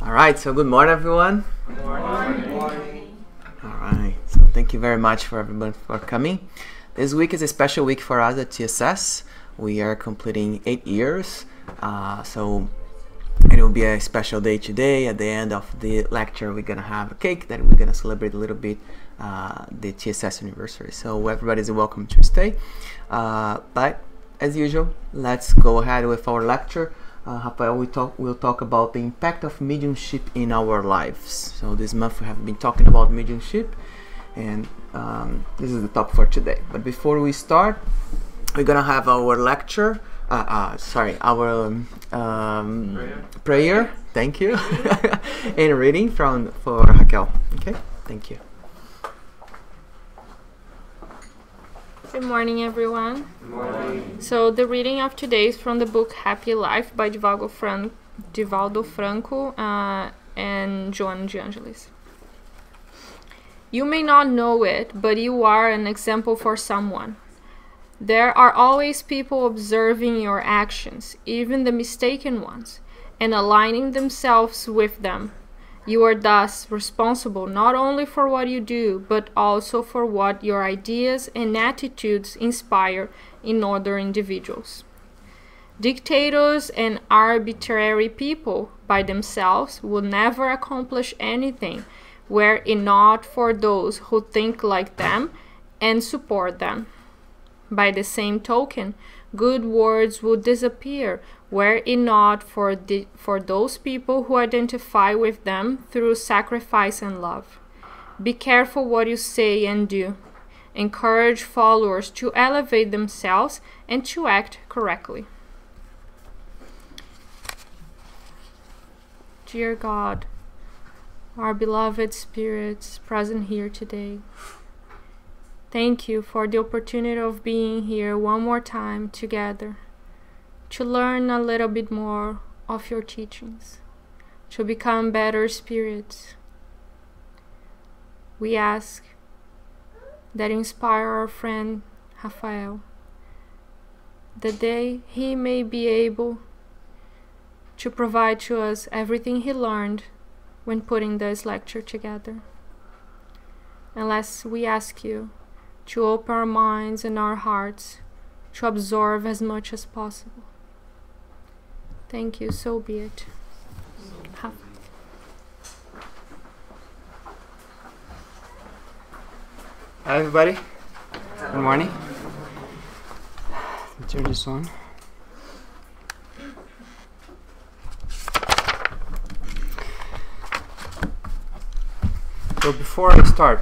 All right, so good morning, everyone. Good morning. All right, so thank you very much for everyone for coming. This week is a special week for us at TSS. We are completing 8 years, so it will be a special day today. At the end of the lecture, we're gonna have a cake that we're gonna celebrate a little bit the TSS anniversary. So everybody's welcome to stay. But as usual, let's go ahead with our lecture. Rafael will talk about the impact of mediumship in our lives. So this month we have been talking about mediumship, and this is the topic for today. But before we start, we're gonna have our lecture. Our prayer. Thank you, and reading for Raquel. Okay, thank you. Good morning, everyone. Good morning. So the reading of today is from the book Happy Life by Divaldo Franco and Joan de Angelis. You may not know it, but you are an example for someone. There are always people observing your actions, even the mistaken ones, and aligning themselves with them. You are thus responsible not only for what you do, but also for what your ideas and attitudes inspire in other individuals. Dictators and arbitrary people by themselves will never accomplish anything were it not for those who think like them and support them. By the same token, good words will disappear were it not for those people who identify with them through sacrifice and love. Be careful what you say and do. Encourage followers to elevate themselves and to act correctly. Dear God, our beloved spirits present here today, thank you for the opportunity of being here one more time together, to learn a little bit more of your teachings, to become better spirits. We ask that you inspire our friend Rafael, that he may be able to provide to us everything he learned when putting this lecture together. Unless we ask you to open our minds and our hearts to absorb as much as possible. Thank you, so be it. Hi everybody, good morning. Let me turn this on. So before I start,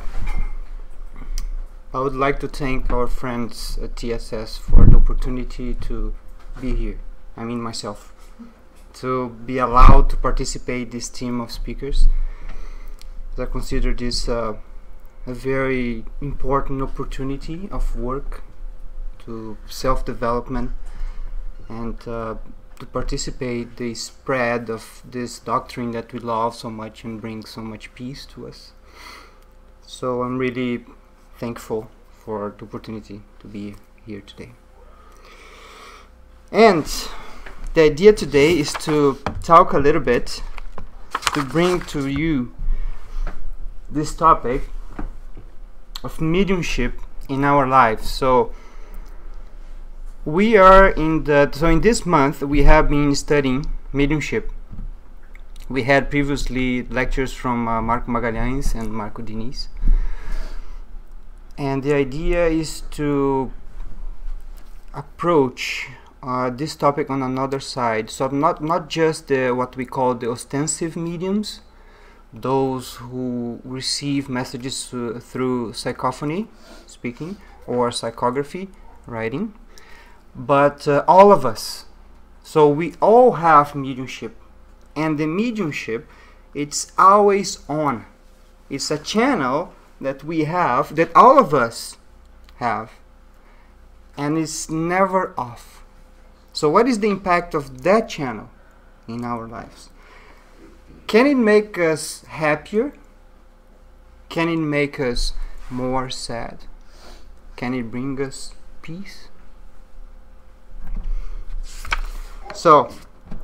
I would like to thank our friends at TSS for the opportunity to be here. I mean myself. To be allowed to participate in this team of speakers. I consider this a very important opportunity of work, to self-development, and to participate the spread of this doctrine that we love so much and brings so much peace to us. So I'm really thankful for the opportunity to be here today. And the idea today is to talk a little bit, to bring to you this topic of mediumship in our lives. So in this month we have been studying mediumship. We had previously lectures from Marco Magalhães and Marco Diniz. And the idea is to approach this topic on another side. So not just what we call the ostensive mediums, those who receive messages through psychophony, speaking, or psychography, writing, but all of us. So we all have mediumship, and the mediumship, it's always on. It's a channel that we have, that all of us have, and it's never off. So what is the impact of that channel in our lives? Can it make us happier? Can it make us more sad? Can it bring us peace? So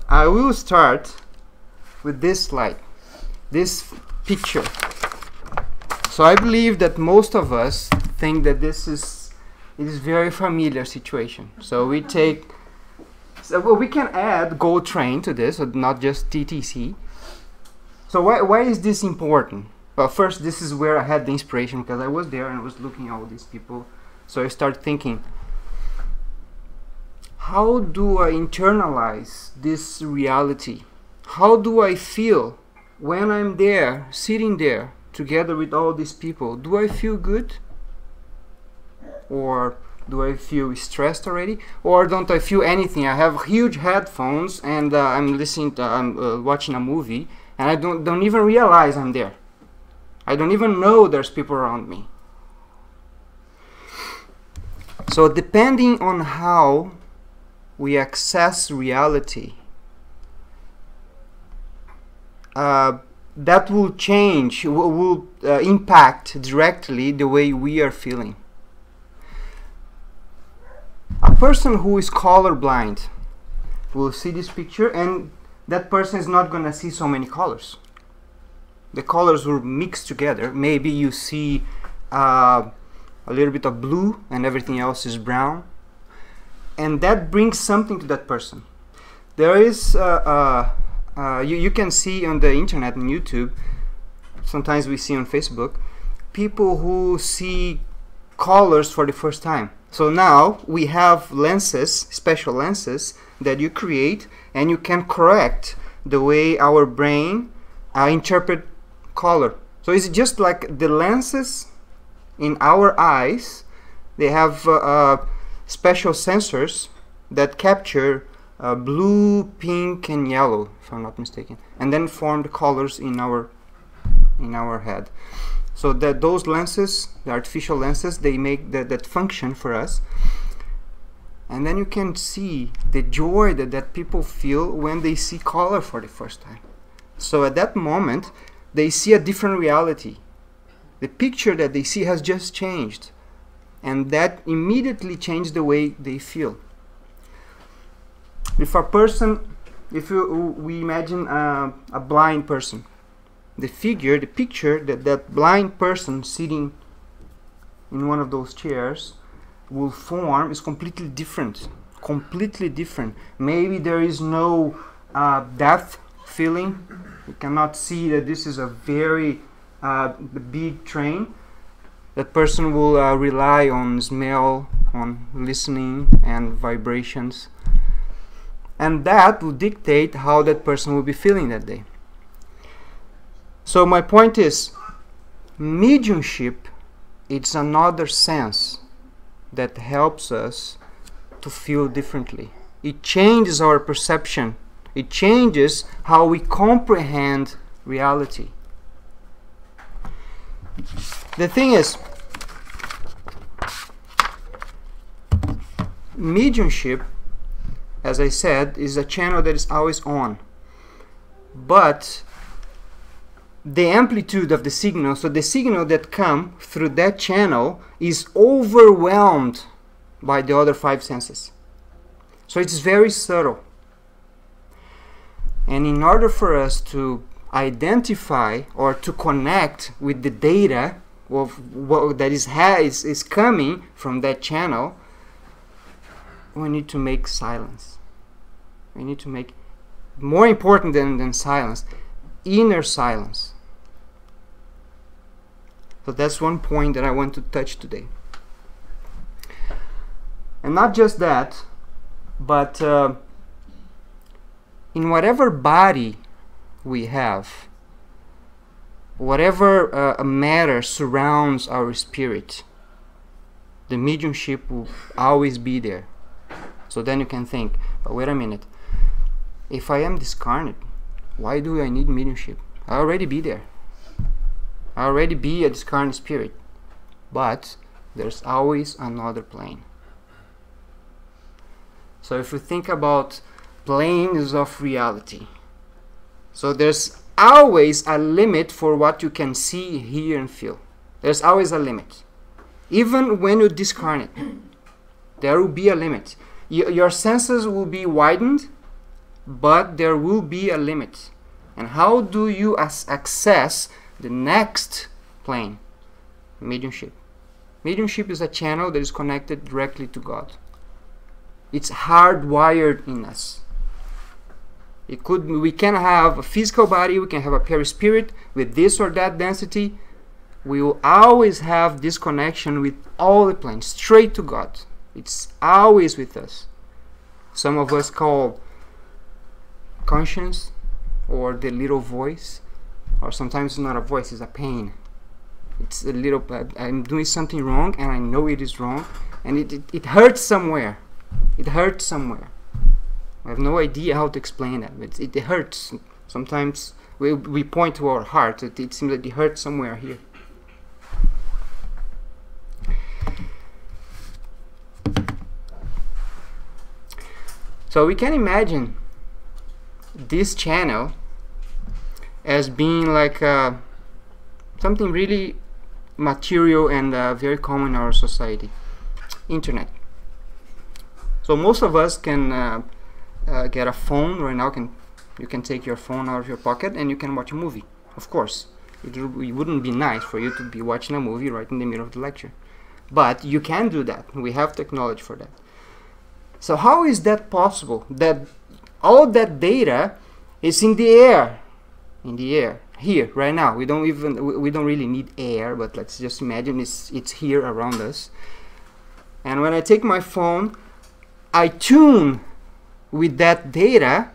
I will start with this slide. this picture. So I believe that most of us think that this is very familiar situation. So we take, well, we can add Go Train to this, so not just TTC. So why is this important? Well, first, this is where I had the inspiration, because I was there and I was looking at all these people. So I started thinking, how do I internalize this reality? How do I feel when I'm there, sitting there, together with all these people? Do I feel good? Or do I feel stressed already? Or don't I feel anything? I have huge headphones and I'm listening to, I'm watching a movie, and I don't even realize I'm there. I don't even know there's people around me. So depending on how we access reality, that will change, will impact directly the way we are feeling. A person who is colorblind will see this picture, and that person is not going to see so many colors. The colors will mix together. Maybe you see a little bit of blue and everything else is brown, and that brings something to that person. There is you can see on the internet and YouTube, sometimes we see on Facebook, people who see colors for the first time. So now we have lenses, special lenses that you create, and you can correct the way our brain interpret color. So it's just like the lenses in our eyes, they have special sensors that capture blue, pink, and yellow, if I'm not mistaken, and then form the colors in our head. So that those lenses, the artificial lenses, they make that function for us. And then you can see the joy that people feel when they see color for the first time. So at that moment, they see a different reality. The picture that they see has just changed, and that immediately changed the way they feel. If a person, we imagine a blind person, the picture that blind person sitting in one of those chairs will form is completely different. Completely different. Maybe there is no depth feeling. You cannot see that this is a very big train. That person will rely on smell, on listening, and vibrations. And that will dictate how that person will be feeling that day. So my point is, mediumship, it's another sense that helps us to feel differently. It changes our perception. It changes how we comprehend reality. The thing is, mediumship, as I said, is a channel that is always on. But the amplitude of the signal, so the signal that comes through that channel is overwhelmed by the other five senses. So it's very subtle. And in order for us to identify or to connect with the data of what that is coming from that channel, we need to make silence. We need to make, more important than silence, inner silence. So that's one point that I want to touch today. And not just that, but in whatever body we have, whatever matter surrounds our spirit, the mediumship will always be there. So then you can think, but wait a minute, if I am discarnate, why do I need mediumship? I already be there. I already be a discarnate spirit. But there's always another plane. So if you think about planes of reality, so there's always a limit for what you can see, hear, and feel. There's always a limit. Even when you discarnate, there will be a limit. Your senses will be widened, but there will be a limit. And how do you access the next plane? Mediumship. Mediumship is a channel that is connected directly to God. It's hardwired in us. We can have a physical body, we can have a perispirit with this or that density. We will always have this connection with all the planes, straight to God. It's always with us. Some of us call conscience, or the little voice, or sometimes it's not a voice, it's a pain. It's a little, I'm doing something wrong and I know it is wrong, and it hurts somewhere. It hurts somewhere. I have no idea how to explain that, but it hurts. Sometimes we point to our heart. It seems that it hurts somewhere here. So we can imagine this channel as being like something really material and very common in our society. Internet. So most of us can get a phone right now. You can take your phone out of your pocket and you can watch a movie. Of course, it wouldn't be nice for you to be watching a movie right in the middle of the lecture, but you can do that. We have technology for that. So how is that possible? That all that data is in the air, here right now. We don't really need air, but let's just imagine it's here around us. And when I take my phone, I tune with that data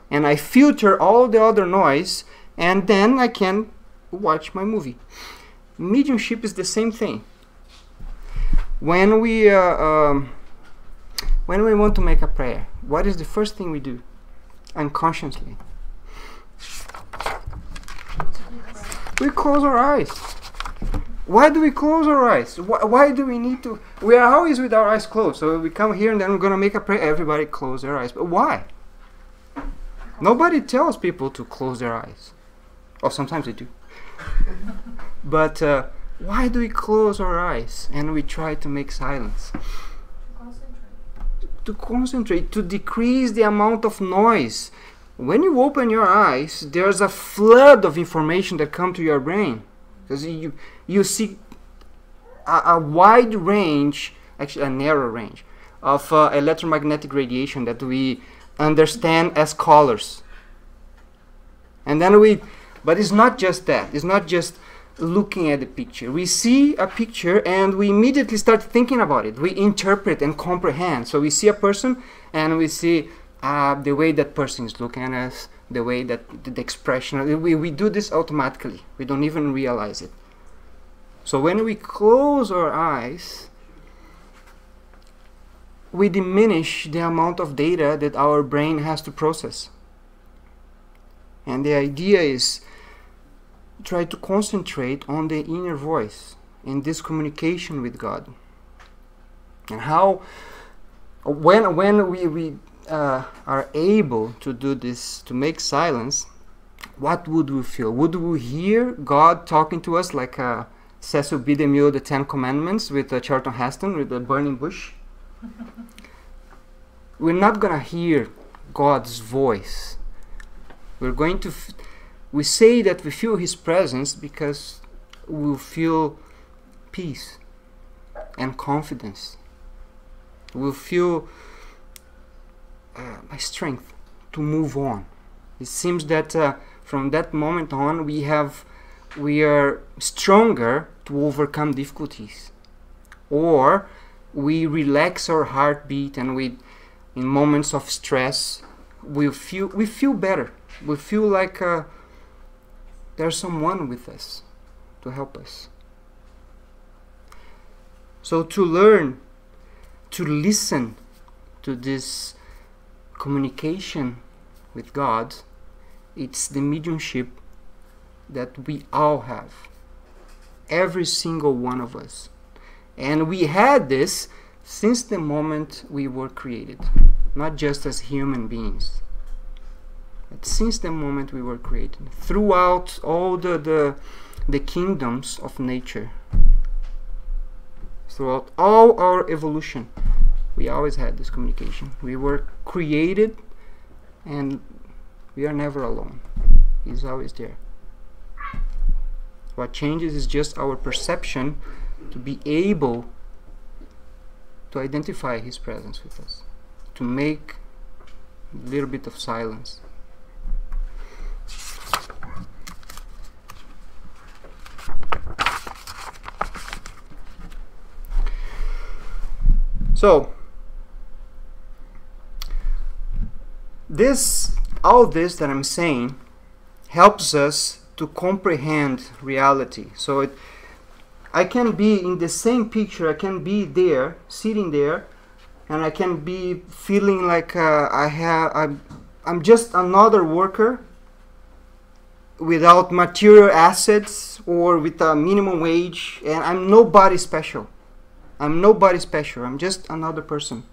and I filter all the other noise, and then I can watch my movie. Mediumship is the same thing. When we want to make a prayer, what is the first thing we do? Unconsciously, we close our eyes. Why do we close our eyes? Why do we need to? We are always with our eyes closed. So we come here and then we're going to make a prayer. Everybody close their eyes. But why? Nobody tells people to close their eyes. Or sometimes they do. But why do we close our eyes and we try to make silence? To concentrate, to decrease the amount of noise. When you open your eyes, there's a flood of information that comes to your brain. Because you see a wide range, actually a narrow range, of electromagnetic radiation that we understand as colors. And then but it's not just that. It's not just looking at the picture. We see a picture and we immediately start thinking about it. We interpret and comprehend. So we see a person and we see the way that person is looking at us, the way that the expression. We do this automatically. We don't even realize it. So when we close our eyes, we diminish the amount of data that our brain has to process. And the idea is try to concentrate on the inner voice in this communication with God. And how, when we are able to do this, to make silence, what would we feel? Would we hear God talking to us like Cecil B. DeMille, The 10 Commandments, with Charlton Heston, with the burning bush? We're not going to hear God's voice. We're going to... We say that we feel His presence because we feel peace and confidence. We'll feel my strength to move on. It seems that from that moment on we are stronger to overcome difficulties, or we relax our heartbeat, and in moments of stress we feel better. We feel like there's someone with us to help us. So to learn to listen to this communication with God, it's the mediumship that we all have, every single one of us. And we had this since the moment we were created, not just as human beings, but since the moment we were created, throughout all the kingdoms of nature, throughout all our evolution, we always had this communication. We were created and we are never alone. He's always there. What changes is just our perception to be able to identify His presence with us, to make a little bit of silence. So, all this that I'm saying helps us to comprehend reality. So I can be in the same picture, I can be there, sitting there, and I can be feeling like I'm just another worker without material assets or with a minimum wage, and I'm nobody special. I'm nobody special. I'm just another person.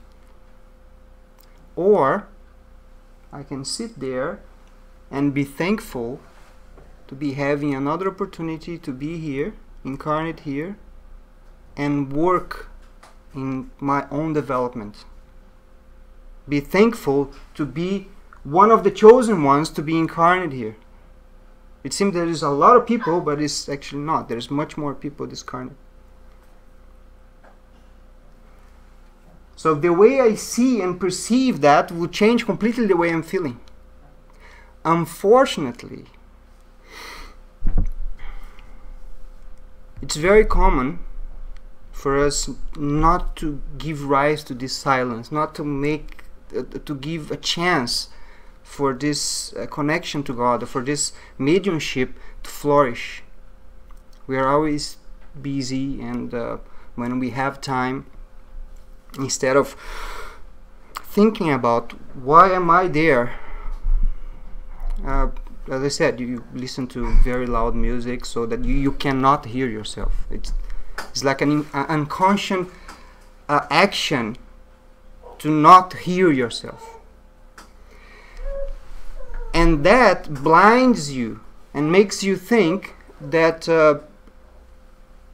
Or I can sit there and be thankful to be having another opportunity to be here, incarnate here, and work in my own development. Be thankful to be one of the chosen ones to be incarnate here. It seems there is a lot of people, but it's actually not. There's much more people discarnate. So the way I see and perceive that will change completely the way I'm feeling. Unfortunately, it's very common for us not to give rise to this silence, not to give a chance for this connection to God, or for this mediumship to flourish. We are always busy, and when we have time, instead of thinking about why am I there, as I said, you listen to very loud music so that you cannot hear yourself. It's like an unconscious action to not hear yourself, and that blinds you and makes you think that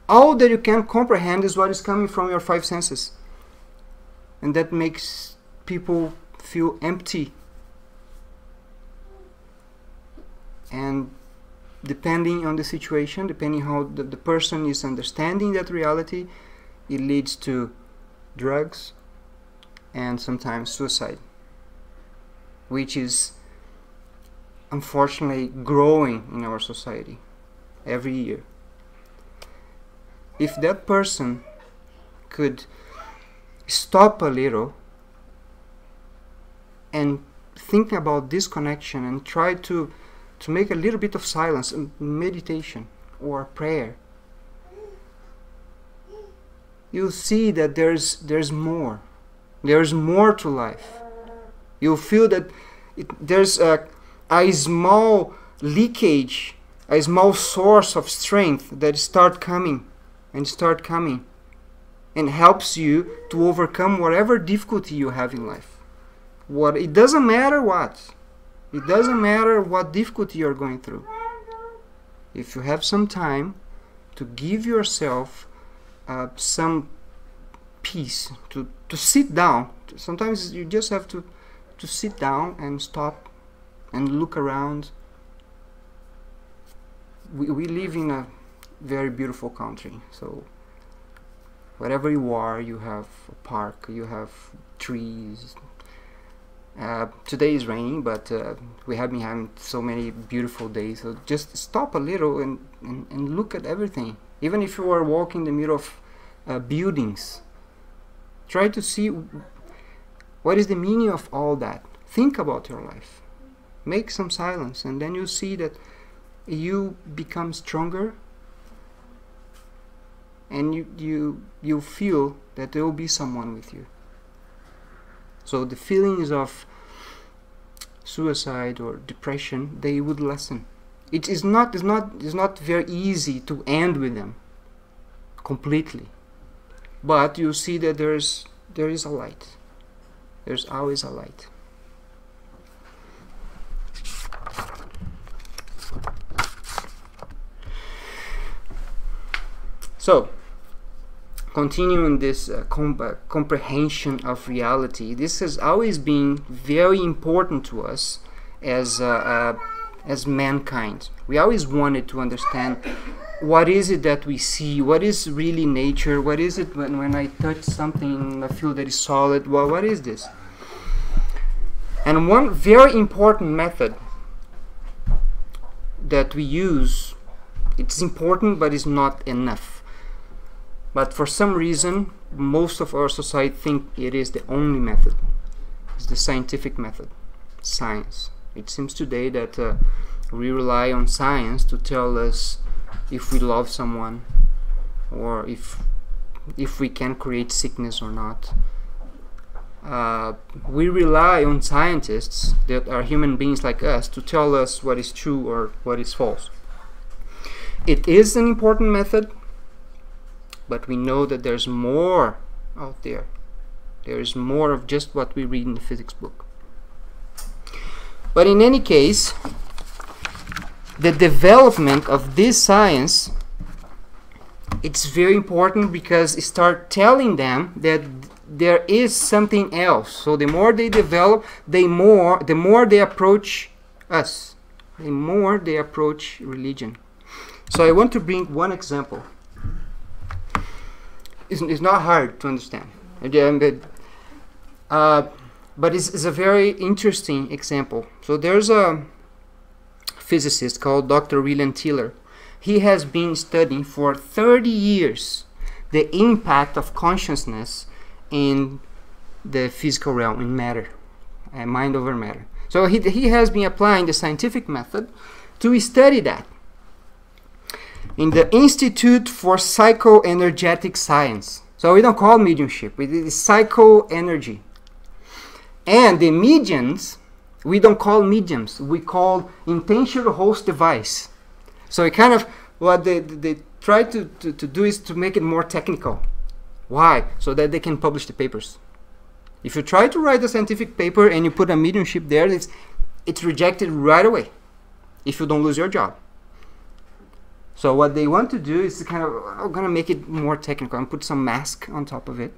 all that you can comprehend is what is coming from your five senses. And that makes people feel empty. And depending on the situation, depending how the person is understanding that reality, it leads to drugs and sometimes suicide, which is unfortunately growing in our society every year. If that person could stop a little and think about this connection and try to make a little bit of silence, meditation or prayer, you'll see that there's more to life. You'll feel that there's a small leakage, a small source of strength that start coming and helps you to overcome whatever difficulty you have in life. It doesn't matter what. It doesn't matter what difficulty you're going through. If you have some time to give yourself some peace, to sit down. Sometimes you just have to sit down and stop and look around. We live in a very beautiful country, so wherever you are, you have a park, you have trees. Today is raining, but we have been having so many beautiful days. So just stop a little and look at everything. Even if you are walking in the middle of buildings, try to see what is the meaning of all that. Think about your life. Make some silence, and then you see that you become stronger, and you feel that there will be someone with you. So the feelings of suicide or depression, they would lessen. It's not very easy to end with them completely, but you see that there is a light. There's always a light. So, continuing this comprehension of reality, this has always been very important to us as as mankind. We always wanted to understand what is it that we see, what is really nature, what is it when I touch something, I feel that is solid, well, what is this? And one very important method that we use, it's important but it's not enough. But for some reason, most of our society think it is the only method. It's the scientific method, science. It seems today that we rely on science to tell us if we love someone, or if we can create sickness or not. We rely on scientists that are human beings like us to tell us what is true or what is false. It is an important method, but we know that there's more out there. There is more of just what we read in the physics book. But in any case, the development of this science, it's very important because it starts telling them that there is something else. So the more they develop, the more they approach us, the more they approach religion. So I want to bring one example. It's not hard to understand, but it's a very interesting example. So there's a physicist called Dr. William Tiller. He has been studying for 30 years the impact of consciousness in the physical realm, in matter, mind over matter. So he has been applying the scientific method to study that in the Institute for Psychoenergetic Science. So we don't call mediumship, it is psychoenergy. And the mediums, we don't call mediums, we call intentional host device. So it kind of, what they try to do is to make it more technical. Why? So that they can publish the papers. If you try to write a scientific paper and you put a mediumship there, it's rejected right away if you don't lose your job. So what they want to do is to kind of, I'm going to make it more technical and put some mask on top of it.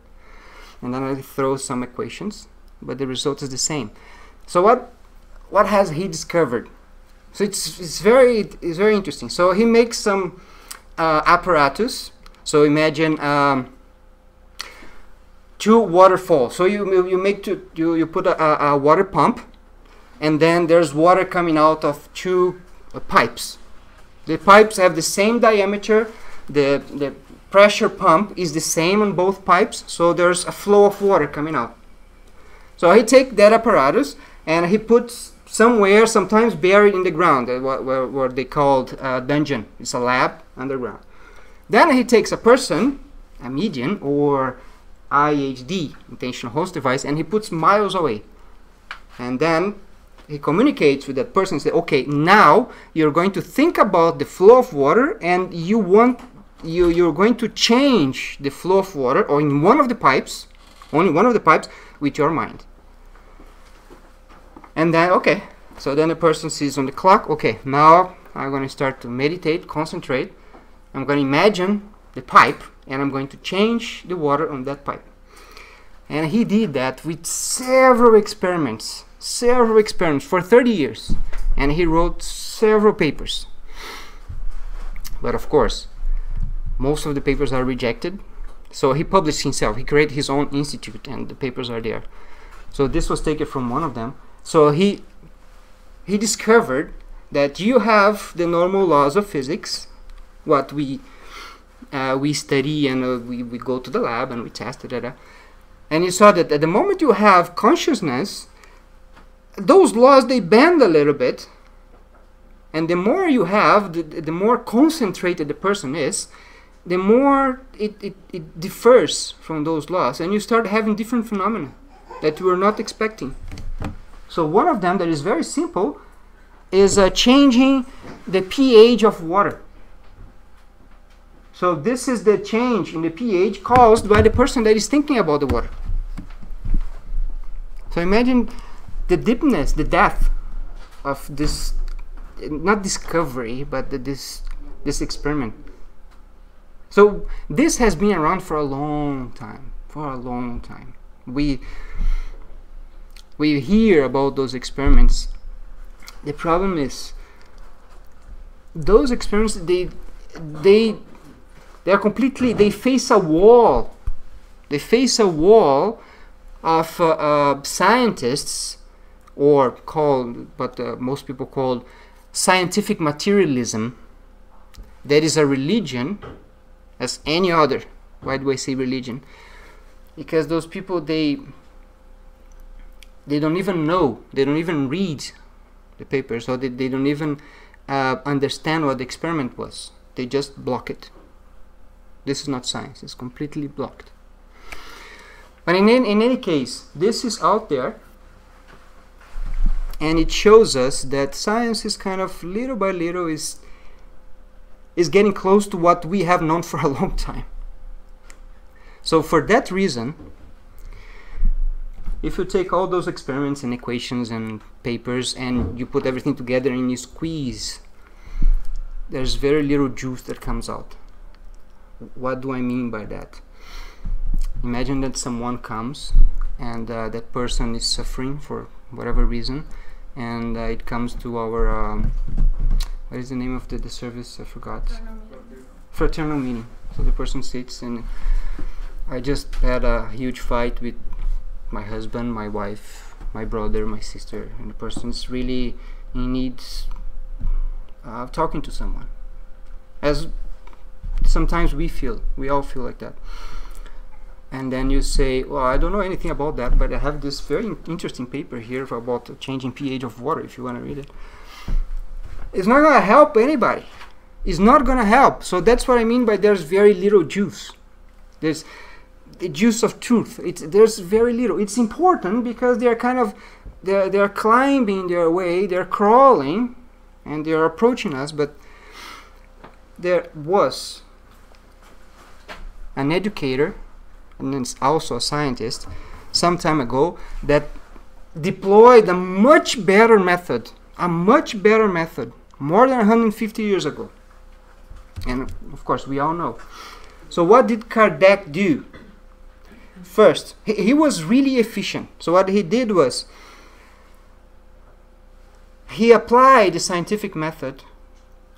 And then I throw some equations, but the result is the same. So what has he discovered? So it's very interesting. So he makes some apparatus. So imagine two waterfalls. So you put a water pump, and then there's water coming out of two pipes. The pipes have the same diameter. The pressure pump is the same on both pipes. So there's a flow of water coming out. So he takes that apparatus and he puts somewhere, sometimes buried in the ground, what they called a dungeon. It's a lab underground. Then he takes a person, a medium, or IHD, intentional host device, and he puts miles away. And then he communicates with that person and says, okay, now you're going to think about the flow of water, and you're going to change the flow of water, or in one of the pipes, only one of the pipes, with your mind. And then, okay, so then the person sees on the clock, okay, now I'm going to start to meditate, concentrate. I'm going to imagine the pipe, and I'm going to change the water on that pipe. And he did that with several experiments for 30 years. And he wrote several papers. But of course, most of the papers are rejected. So he published himself. He created his own institute, and the papers are there. So this was taken from one of them. So he discovered that you have the normal laws of physics, what we study, and we go to the lab and we test it. And you saw that at the moment you have consciousness, those laws, they bend a little bit. And the more you have, the more concentrated the person is, the more it differs from those laws. And you start having different phenomena that you were not expecting. So one of them that is very simple is changing the pH of water. So this is the change in the pH caused by the person that is thinking about the water. So imagine the deepness, the depth of this, not discovery, but this experiment. So this has been around for a long time, We hear about those experiments. The problem is those experiences, they are completely, they face a wall. They face a wall of scientists, or called, but most people call scientific materialism. That is a religion as any other. Why do I say religion? Because those people, they don't even know, they don't even read the papers, or they don't even understand what the experiment was. They just block it. This is not science, it's completely blocked. But in any case, this is out there, and it shows us that science is kind of, little by little, is getting close to what we have known for a long time. So for that reason, if you take all those experiments and equations and papers and you put everything together and you squeeze, there's very little juice that comes out. What do I mean by that? Imagine that someone comes and that person is suffering for whatever reason, and it comes to our what is the name of the service? I forgot. Fraternal meeting. So the person sits, and I just had a huge fight with my husband, my wife, my brother, my sister, and the person's really in need of talking to someone. As sometimes we all feel like that. And then you say, well, I don't know anything about that, but I have this very interesting paper here about changing pH of water, if you want to read it. It's not going to help anybody. It's not going to help. So that's what I mean by there's very little juice. There's the juice of truth. There's very little. It's important because they're kind of, they're climbing their way, they're crawling, and they're approaching us. But there was an educator, and it's also a scientist, some time ago, that deployed a much better method, more than 150 years ago. And of course, we all know. So what did Kardec do? First, he was really efficient. So what he did was, he applied the scientific method,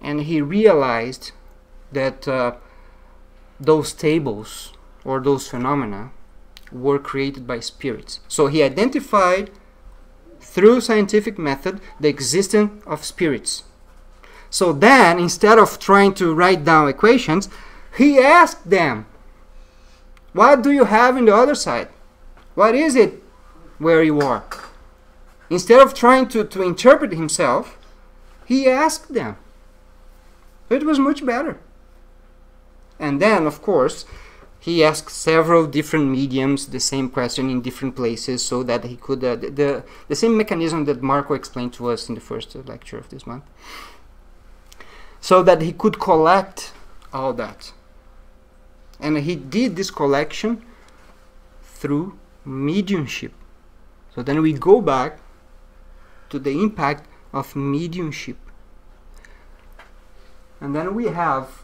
and he realized that those tables, or those phenomena, were created by spirits. So he identified, through scientific method, the existence of spirits. So then, instead of trying to write down equations, he asked them, what do you have in the other side? What is it where you are? Instead of trying to interpret himself, he asked them. It was much better. And then, of course, he asked several different mediums the same question in different places, so that he could, the same mechanism that Marco explained to us in the first lecture of this month, so that he could collect all that. And he did this collection through mediumship. So then we go back to the impact of mediumship. And then we have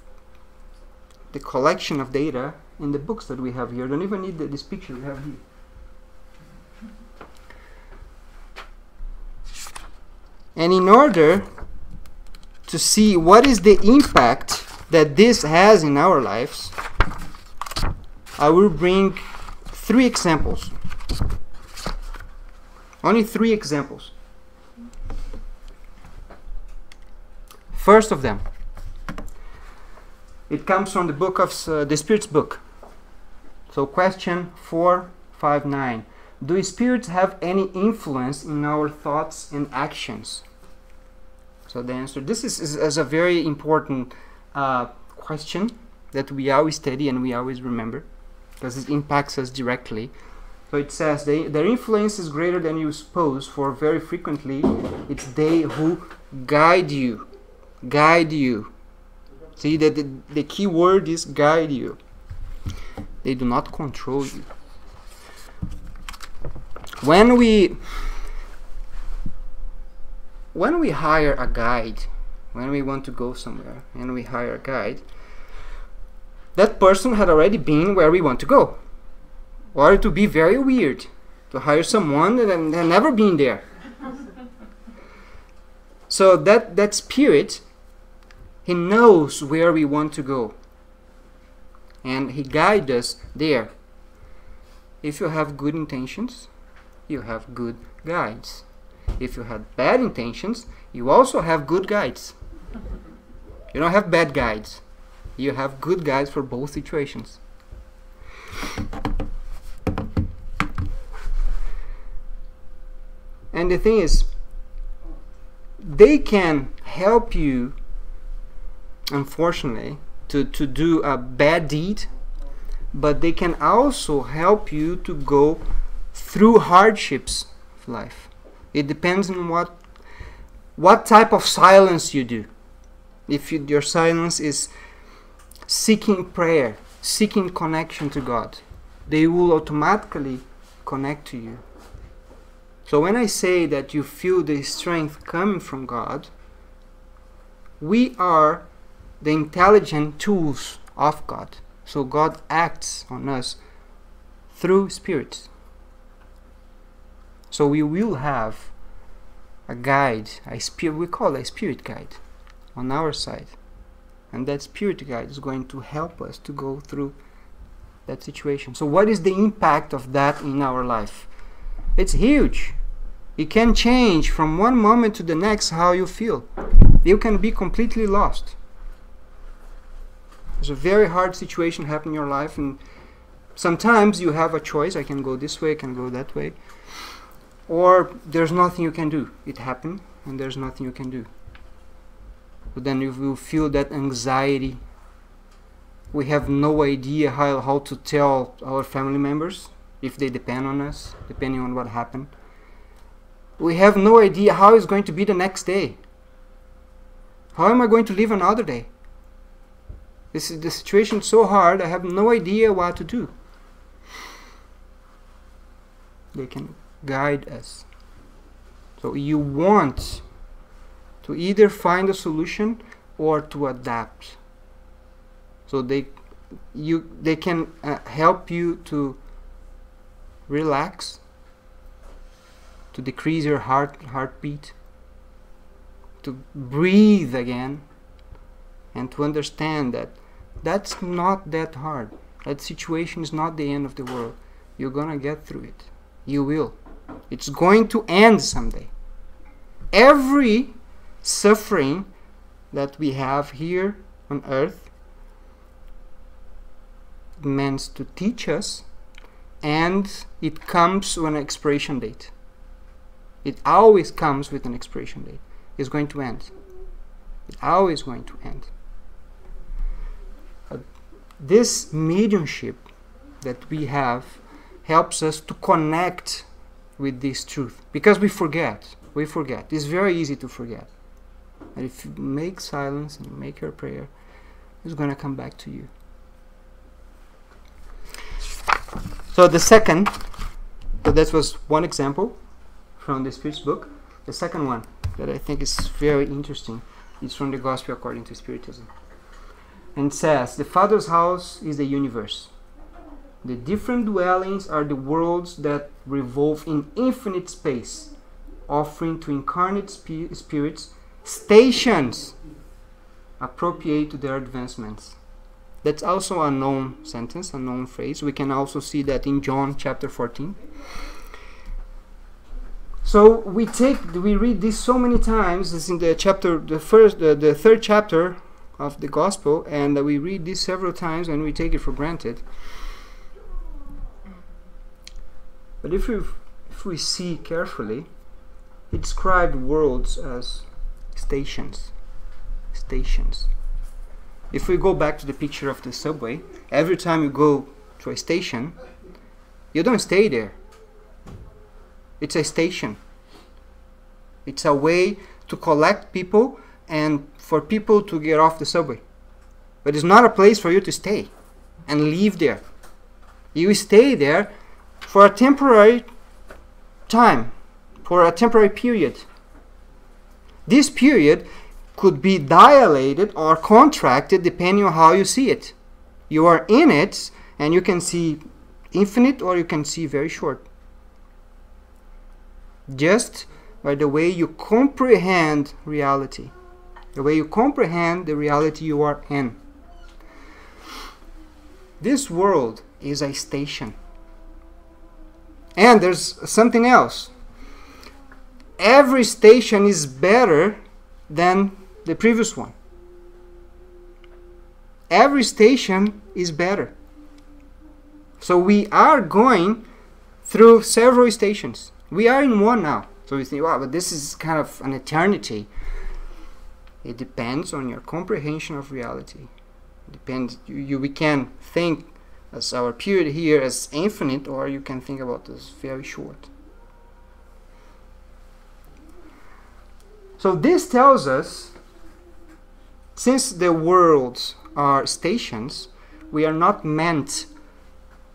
the collection of data in the books that we have here. Don't even need this picture we have here. And in order to see what is the impact that this has in our lives, I will bring 3 examples. Only 3 examples. First of them, it comes from the book of the Spirit's book. So question 459. Do spirits have any influence in our thoughts and actions? So the answer, this is a very important question that we always study and we always remember, because it impacts us directly. So it says, their influence is greater than you suppose, for very frequently it's they who guide you. Guide you. See, that the key word is guide you. They do not control you. When we hire a guide, when we want to go somewhere and we hire a guide, that person had already been where we want to go. Or it would be very weird to hire someone that had never been there. So that spirit He knows where we want to go. And He guides us there. If you have good intentions, you have good guides. If you have bad intentions, you also have good guides. You don't have bad guides. You have good guides for both situations. And the thing is, they can help you, unfortunately, to do a bad deed, but they can also help you to go through hardships of life. It depends on what type of silence you do. If your silence is seeking prayer, seeking connection to God, they will automatically connect to you. So when I say that you feel the strength coming from God, we are the intelligent tools of God. So God acts on us through spirits. So we will have a guide, we call it a spirit guide, on our side. And that spirit guide is going to help us to go through that situation. So what is the impact of that in our life? It's huge. It can change from one moment to the next how you feel. You can be completely lost. There's a very hard situation happening in your life, and sometimes you have a choice. I can go this way, I can go that way. Or there's nothing you can do. It happened, and there's nothing you can do. But then you will feel that anxiety. We have no idea how to tell our family members if they depend on us, depending on what happened. We have no idea how it's going to be the next day. How am I going to live another day? The situation is so hard, I have no idea what to do. They can guide us. So you want to either find a solution or to adapt. So they can help you to relax, to decrease your heartbeat, to breathe again, and to understand that that's not that hard. That situation is not the end of the world. You're gonna get through it. You will. It's going to end someday. Every suffering that we have here on earth meant to teach us, and it comes with an expiration date. It always comes with an expiration date. It's going to end. It's always going to end. This mediumship that we have helps us to connect with this truth, because we forget. It's very easy to forget. And if you make silence and make your prayer, it's going to come back to you. So that was one example from the Spirit's book. The second one that I think is very interesting is from the Gospel according to Spiritism. And it says, the Father's house is the universe. The different dwellings are the worlds that revolve in infinite space, offering to incarnate spirits stations appropriate to their advancements. That's also a known sentence, a known phrase. We can also see that in John chapter 14. So we read this so many times. It's in the third chapter of the Gospel, and we read this several times and we take it for granted. But if we see carefully, it described worlds as stations. If we go back to the picture of the subway, every time you go to a station, you don't stay there. It's a station. It's a way to collect people and for people to get off the subway. But it's not a place for you to stay and live there. You stay there for a temporary time, for a temporary period. This period could be dilated or contracted depending on how you see it. You are in it and you can see infinite or you can see very short. Just by the way you comprehend reality. the way you comprehend the reality you are in. This world is a station. And there's something else. Every station is better than the previous one. Every station is better. So we are going through several stations. We are in one now. So we think, wow, but this is kind of an eternity. It depends on your comprehension of reality. It depends. We can think as our period here as infinite, or you can think about this very short. So this tells us, since the worlds are stations, we are not meant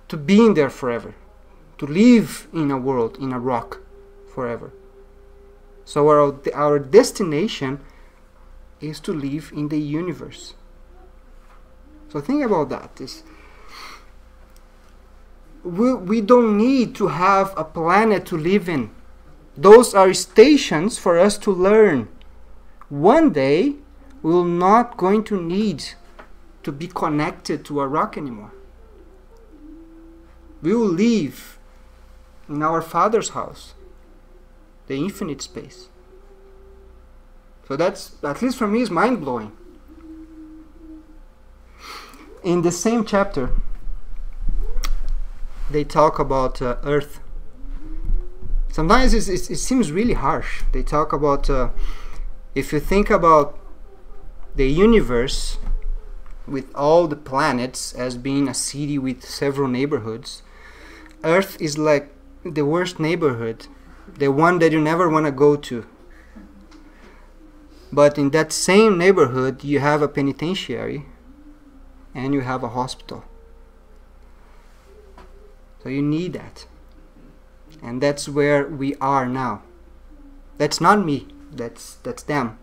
to be in there forever, to live in a world, in a rock forever. So our destination is to live in the universe. So think about that. We don't need to have a planet to live in. Those are stations for us to learn. One day, we're not going to need to be connected to a rock anymore. We will live in our Father's house, the infinite space. So that's, at least for me, is mind-blowing. In the same chapter, they talk about Earth. Sometimes it seems really harsh. They talk about, if you think about the universe with all the planets as being a city with several neighborhoods, Earth is like the worst neighborhood, the one that you never want to go to. But in that same neighborhood, you have a penitentiary and you have a hospital. So you need that. And that's where we are now. That's not me, that's them.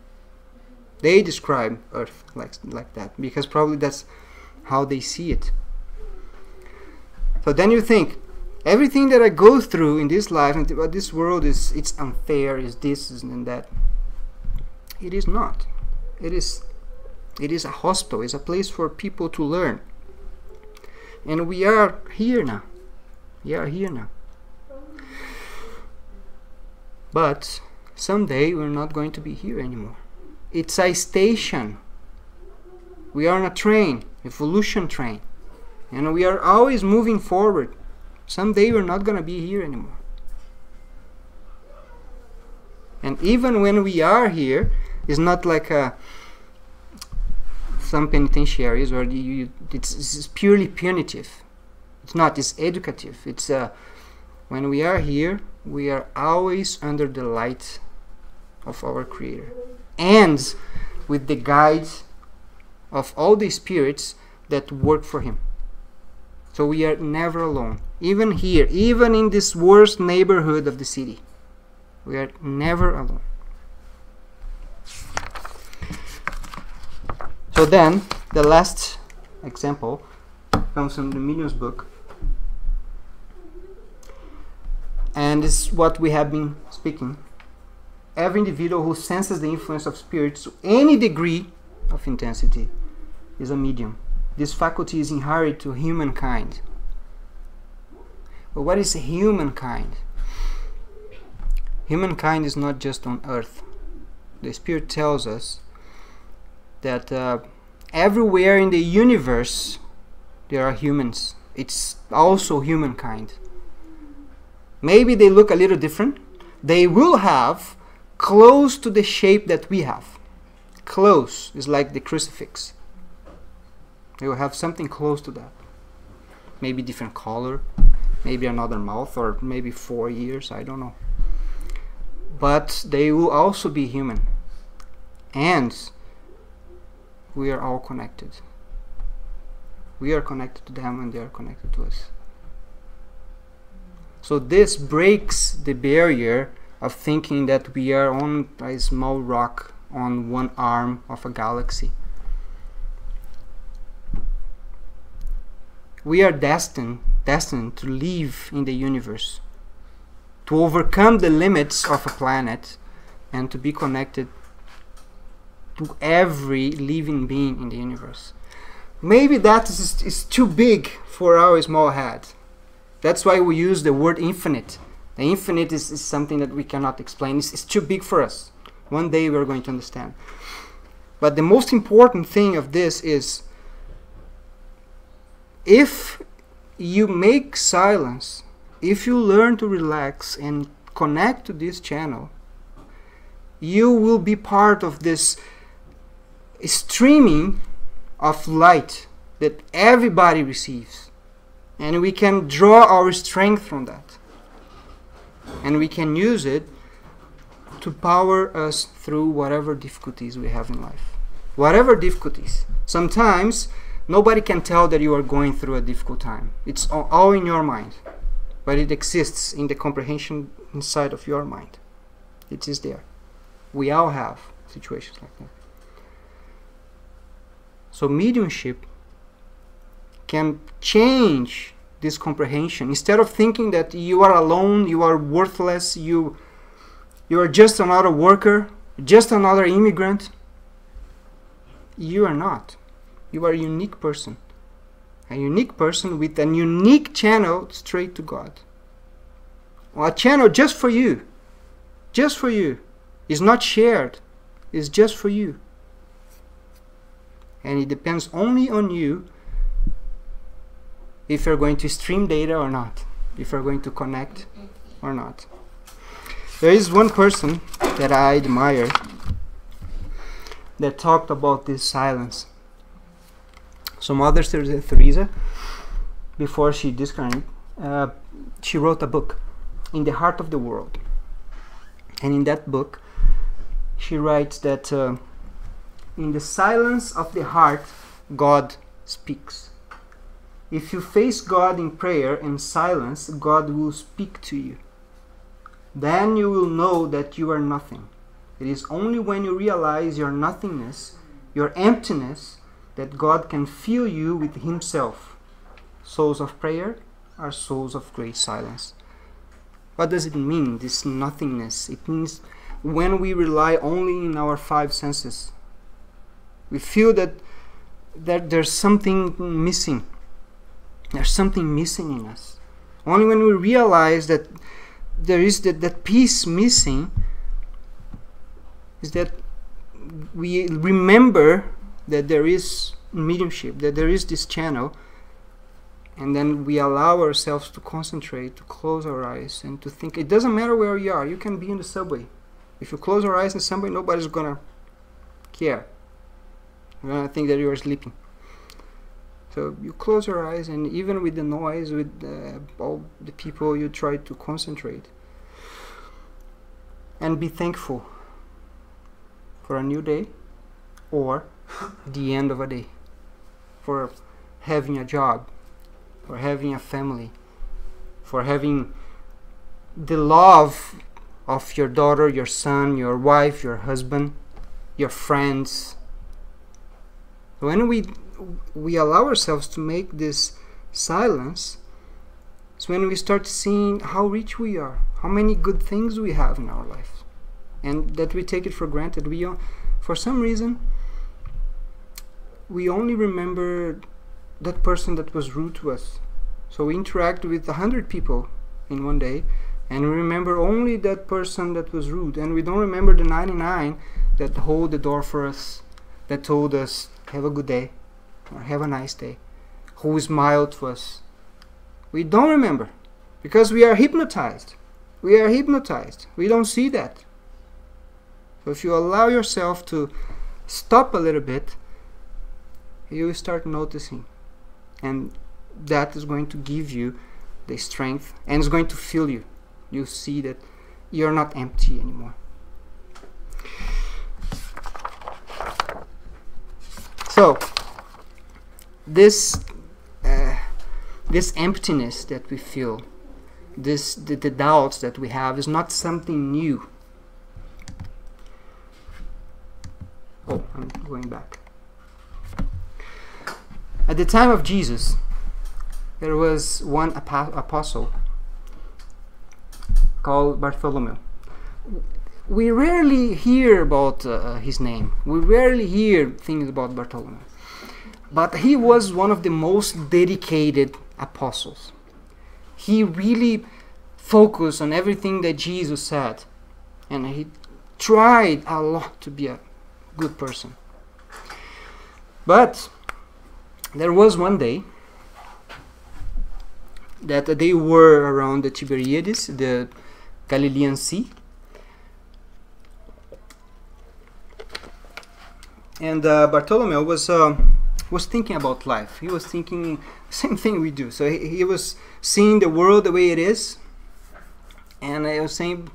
They describe Earth like that, because probably that's how they see it. So then you think, everything that I go through in this life, and this world it's unfair, is this and that. It is not. It is a hospital. It's a place for people to learn. And we are here now. We are here now. But someday we're not going to be here anymore. It's a station. We are on a train, evolution train. And we are always moving forward. Someday we're not going to be here anymore. And even when we are here, it's not like some penitentiaries where it's purely punitive. It's not. It's educative. It's when we are here, we are always under the light of our Creator, and with the guide of all the spirits that work for Him. So we are never alone. Even here, even in this worst neighborhood of the city, we are never alone. So then, the last example comes from the Medium's book. And this is what we have been speaking. Every individual who senses the influence of spirits to any degree of intensity is a medium. This faculty is inherent to humankind. But what is humankind? Humankind is not just on earth. The Spirit tells us that everywhere in the universe there are humans. It's also humankind. Maybe they look a little different. They will have close to the shape that we have. Close is like the crucifix. They will have something close to that. Maybe different color, maybe another mouth, or maybe 4 ears, I don't know. But they will also be human. And we are all connected. We are connected to them and they are connected to us. So this breaks the barrier of thinking that we are on a small rock on one arm of a galaxy. We are destined to live in the universe, to overcome the limits of a planet, and to be connected to every living being in the universe. Maybe that is too big for our small head. That's why we use the word infinite. The infinite is something that we cannot explain. It's too big for us. One day we're going to understand. But the most important thing of this is, if you make silence, if you learn to relax and connect to this channel, you will be part of this streaming of light that everybody receives. And we can draw our strength from that. And we can use it to power us through whatever difficulties we have in life. Whatever difficulties. Sometimes nobody can tell that you are going through a difficult time. It's all in your mind. But it exists in the comprehension inside of your mind. It is there. We all have situations like that. So mediumship can change this comprehension. Instead of thinking that you are alone, you are worthless, you are just another worker, just another immigrant. You are not. You are a unique person. A unique person with a unique channel straight to God. Or a channel just for you. Just for you. It's not shared. It's just for you. And it depends only on you if you're going to stream data or not. If you're going to connect or not. There is one person that I admire that talked about this silence. So Mother Teresa, before she discarnated, she wrote a book, In the Heart of the World. And in that book, she writes that in the silence of the heart, God speaks. If you face God in prayer and silence, God will speak to you. Then you will know that you are nothing. It is only when you realize your nothingness, your emptiness, that God can fill you with Himself. Souls of prayer are souls of great silence. What does it mean, this nothingness? It means when we rely only in our five senses. We feel that there's something missing. There's something missing in us. Only when we realize that there is that piece missing, is that we remember that there is mediumship, that there is this channel, and then we allow ourselves to concentrate, to close our eyes, and to think. It doesn't matter where you are. You can be in the subway. If you close your eyes in the subway, nobody's gonna care. They're gonna think that you are sleeping. So you close your eyes, and even with the noise, with all the people, you try to concentrate and be thankful for a new day, or the end of a day, for having a job, for having a family, for having the love of your daughter, your son, your wife, your husband, your friends. When we allow ourselves to make this silence, it's when we start seeing how rich we are, how many good things we have in our life, and that we take it for granted. For some reason, we only remember that person that was rude to us. So we interact with 100 people in one day, and we remember only that person that was rude, and we don't remember the 99 that hold the door for us, that told us, have a good day, or have a nice day, who smiled to us. We don't remember, because we are hypnotized. We are hypnotized. We don't see that. So if you allow yourself to stop a little bit, you will start noticing, and that is going to give you the strength, and it's going to fill you. You see that you're not empty anymore. So this emptiness that we feel, the doubts that we have, is not something new. Oh, I'm going back. At the time of Jesus, there was one apostle called Bartholomew. we rarely hear about his name. We rarely hear things about Bartholomew. But he was one of the most dedicated apostles. He really focused on everything that Jesus said. And he tried a lot to be a good person. But there was one day that they were around the Tiberiades, the Galilean Sea. And Bartholomew was thinking about life. He was thinking the same thing we do. So he was seeing the world the way it is. And I was saying,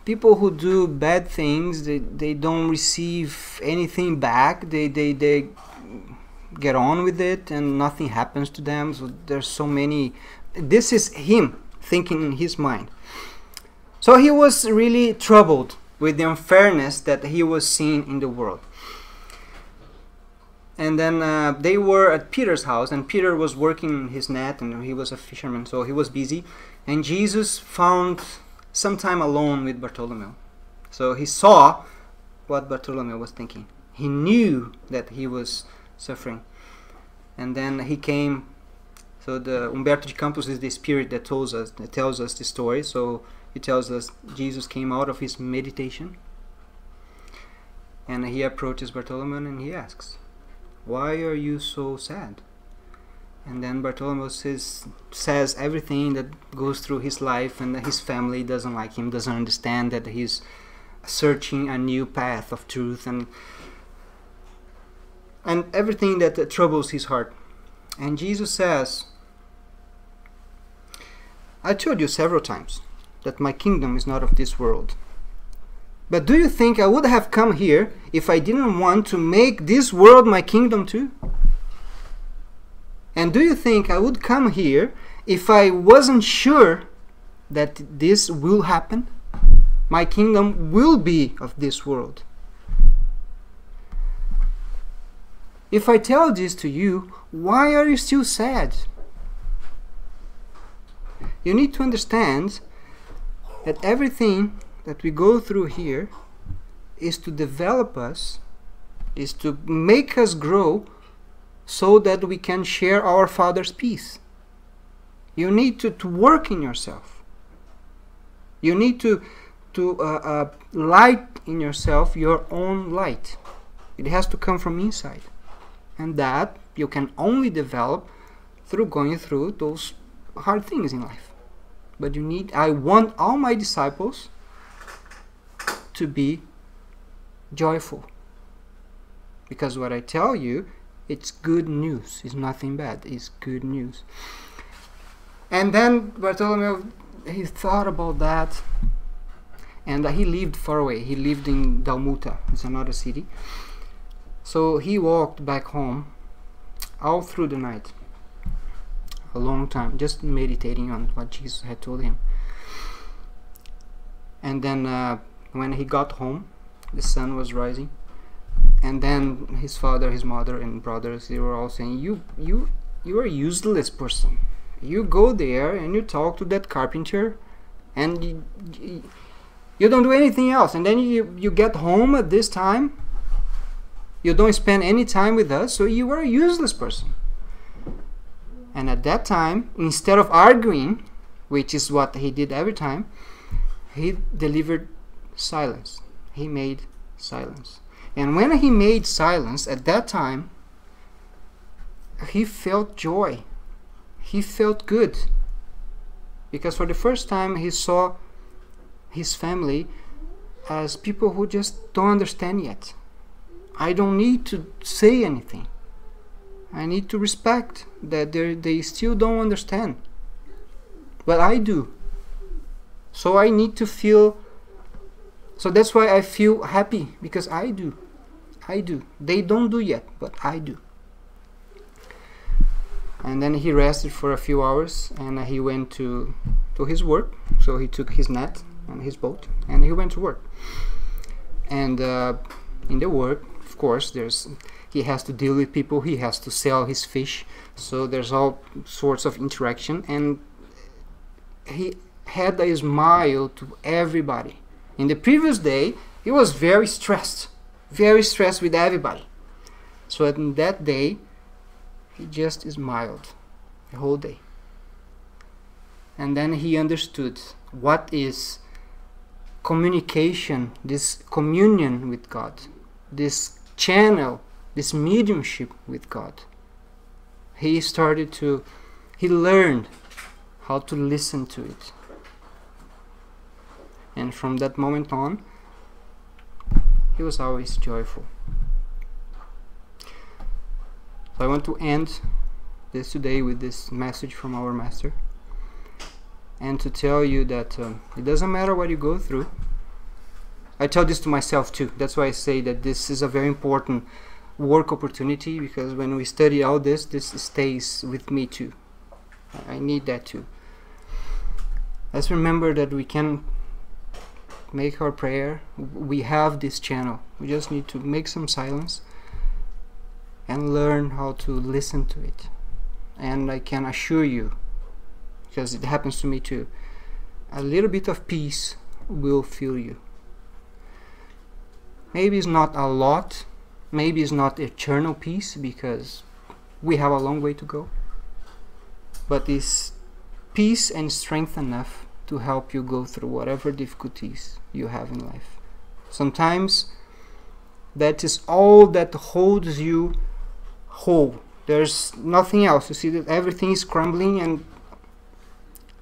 people who do bad things, they don't receive anything back. They get on with it and nothing happens to them. So there's so many. This is him thinking in his mind. So he was really troubled with the unfairness that he was seeing in the world. And then they were at Peter's house, and Peter was working his net, and he was a fisherman, so he was busy. And Jesus found some time alone with Bartholomew. So he saw what Bartholomew was thinking. He knew that he was suffering. And then he came. So the Humberto de Campos is the spirit that tells us the story. So he tells us Jesus came out of his meditation, and he approaches Bartholomew and he asks, "Why are you so sad?" And then Bartholomew says everything that goes through his life, and that his family doesn't like him, doesn't understand that he's searching a new path of truth, and everything that troubles his heart. And Jesus says, "I told you several times that my kingdom is not of this world. But do you think I would have come here if I didn't want to make this world my kingdom too? And do you think I would come here if I wasn't sure that this will happen? My kingdom will be of this world. If I tell this to you, why are you still sad? You need to understand that everything that we go through here is to develop us, is to make us grow so that we can share our Father's peace. You need to work in yourself. You need to light in yourself your own light. It has to come from inside. And that you can only develop through going through those hard things in life. But I want all my disciples to be joyful. Because what I tell you, it's good news. It's nothing bad. It's good news." And then Bartholomew, he thought about that. And he lived far away. He lived in Dalmuta. It's another city. So he walked back home all through the night. A long time, just meditating on what Jesus had told him. And then when he got home, the sun was rising, and then his father, his mother, and brothers, they were all saying, you are a useless person. You go there and you talk to that carpenter, and you don't do anything else, and then you get home at this time. You don't spend any time with us, so you are a useless person. And at that time, instead of arguing, which is what he did every time, he delivered silence. He made silence. And when he made silence, at that time, he felt joy. He felt good. Because for the first time, he saw his family as people who just don't understand yet. I don't need to say anything. I need to respect that they still don't understand. But I do. So I need to feel. So that's why I feel happy, because I do. I do. They don't do yet, but I do. And then he rested for a few hours, and he went to his work. So he took his net and his boat, and he went to work. And in the work, of course, he has to deal with people. He has to sell his fish. So there's all sorts of interaction, and he had a smile to everybody. In the previous day, he was very stressed with everybody. So in that day, he just smiled the whole day. And then he understood what is communication, this communion with God, this channel, this mediumship with God. He learned how to listen to it. And from that moment on, he was always joyful. So I want to end this today with this message from our Master, and to tell you that it doesn't matter what you go through. I tell this to myself too. That's why I say that this is a very important work opportunity, because when we study all this stays with me too. I need that too. Let's remember that we can make our prayer. We have this channel. We just need to make some silence and learn how to listen to it. And I can assure you, because it happens to me too, a little bit of peace will fill you. Maybe it's not a lot, maybe it's not eternal peace, because we have a long way to go, but it's peace and strength enough to help you go through whatever difficulties you have in life. Sometimes that is all that holds you whole. There's nothing else. You see that everything is crumbling, and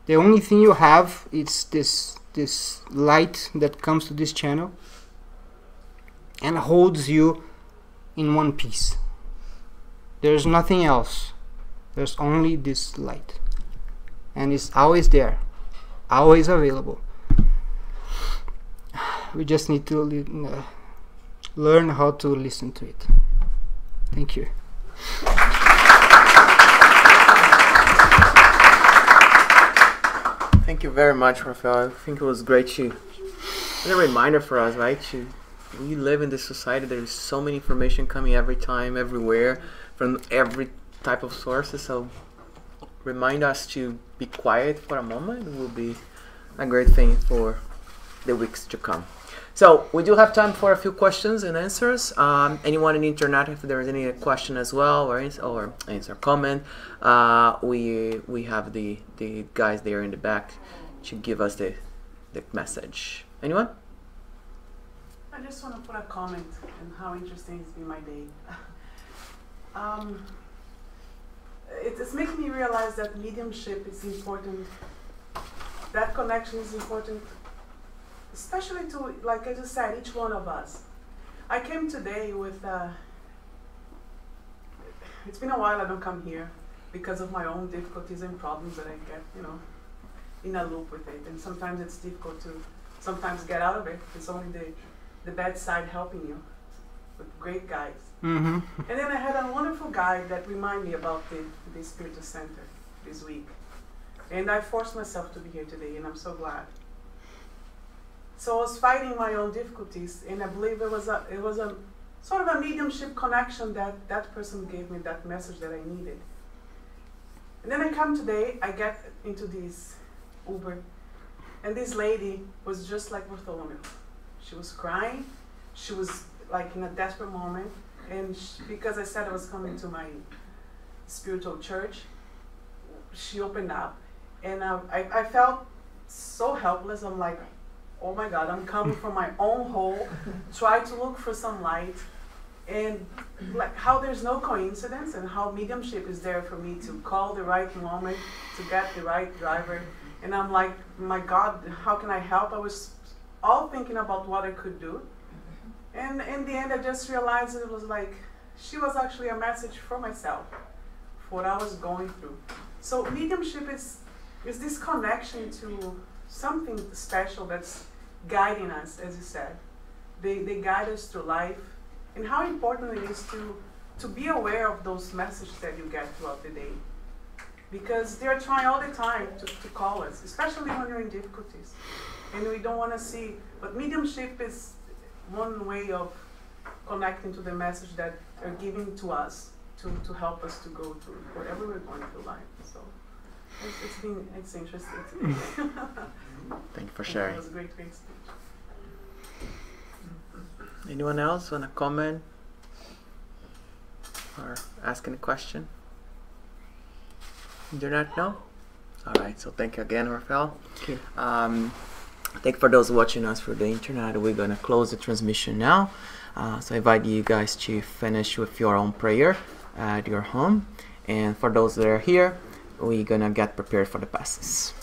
the only thing you have is this light that comes to this channel and holds you in one piece. There's nothing else. There's only this light, and it's always there, always available. We just need to learn how to listen to it. Thank you. Thank you very much, Rafael. I think it was great and a reminder for us, right? We live in this society. There is so many information coming every time, everywhere, from every type of sources. So remind us to be quiet for a moment. It will be a great thing for the weeks to come. So we do have time for a few questions and answers. Anyone on the internet, if there is any question as well, or answer comment, we have the guys there in the back to give us the message. Anyone? I just want to put a comment on how interesting it's been my day. It's making me realize that mediumship is important. That connection is important, especially to, like I just said, each one of us. I came today with, it's been a while I don't come here because of my own difficulties and problems that I get, in a loop with it. And sometimes it's difficult to sometimes get out of it. It's only the bad side helping you with great guides. Mm-hmm. And then I had a wonderful guide that reminded me about the Spiritist Center this week. And I forced myself to be here today, and I'm so glad. So I was fighting my own difficulties, and I believe it was a sort of a mediumship connection that person gave me that message that I needed. And then I come today, I get into this Uber, and this lady was just like Bartholomew. She was crying, she was like in a desperate moment, and because I said I was coming to my spiritual church, she opened up, and I felt so helpless. I'm like, oh my God, I'm coming from my own hole, try to look for some light, and like how there's no coincidence, and how mediumship is there for me to call the right moment, to get the right driver. And I'm like, my God, how can I help? I was all thinking about what I could do. And in the end, I just realized it was like, she was actually a message for myself, for what I was going through. So mediumship is this connection to something special that's guiding us, as you said. They guide us through life, and how important it is to be aware of those messages that you get throughout the day. Because they're trying all the time to call us, especially when you're in difficulties. And we don't want to see, but mediumship is one way of connecting to the message that they're giving to us to help us to go through whatever we're going through life. So it's interesting today. Thank you for sharing. It was a great speech. Anyone else want to comment or ask any question? Internet, no? Alright, so thank you again, Rafael. Thank you. Thank you for those watching us through the internet. We're going to close the transmission now. So I invite you guys to finish with your own prayer at your home. And for those that are here, we're going to get prepared for the passes.